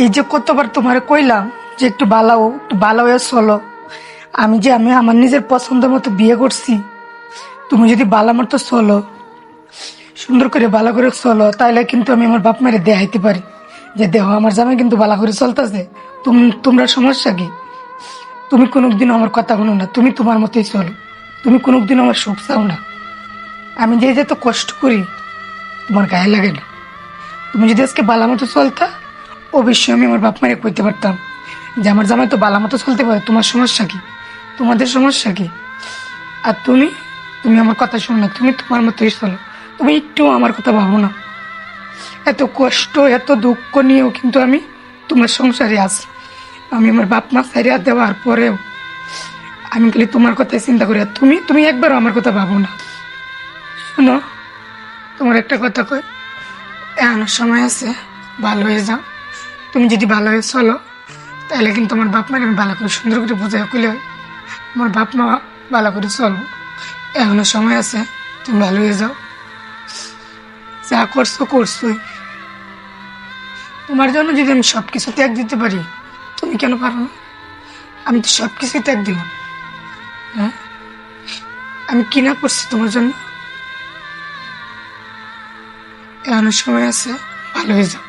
এই যে কতবার তোমার কইলাম যে একটু ভালো হয়ে চলো। আমি আমার নিজের পছন্দ মতো বিয়ে করছি। তুমি যদি ভালো মতো চলো, সুন্দর করে ভালো করে চলো, তাইলে কিন্তু আমি আমার বাপ মারে দেখাইতে পারি যে দেহ আমার জামাই কিন্তু ভালো করে চলতেছে। তোমরা সমস্যা কি? তুমি কোনোদিন আমার কথা শুনো না, তুমি তোমার মতোই চলো। তুমি কোনোদিন আমার সুখ চাও না। আমি যে যে তো কষ্ট করি তোমার গায়ে লাগে না। তুমি যদি আজকে ভালো মতো চলতা, অবশ্যই আমি আমার বাপ মারে কইতে পারতাম যে আমার জামাই তো ভালো মতো চলতে পারে, তোমার সমস্যা কি? তোমাদের সমস্যা কি? আর তুমি তুমি আমার কথা শোনো না, তুমি তোমার মতোই চলো। তুমি একটু আমার কথা ভাবো না। এত কষ্ট এত দুঃখ নিয়েও কিন্তু আমি তোমার সংসারে আছি। আমি আমার বাপ মা ছাড়িয়ে দেওয়ার পরেও আমি খালি তোমার কথাই চিন্তা করি। আর তুমি তুমি একবারও আমার কথা ভাবো না। শোনো, তোমার একটা কথা কই, এখনো সময় আছে, ভালো হয়ে যাও। তুমি যদি ভালো হয়ে চলো, তাহলে কিন্তু আমার বাপ মাকে আমি ভালো করে সুন্দর করে বোঝাই কইলে আমার বাপ মা ভালো করে চলবো। এখনো সময় আছে, তুমি ভালো হয়ে যাও। যা করছো করছোই। তোমার জন্য যদি আমি সবকিছু ত্যাগ দিতে পারি, তুমি কেন পারো না? আমি তো সবকিছু ত্যাগ দিলাম। হ্যাঁ, আমি কি না করছি তোমার জন্য? এখনো সময় আছে, ভালো হয়ে যাও।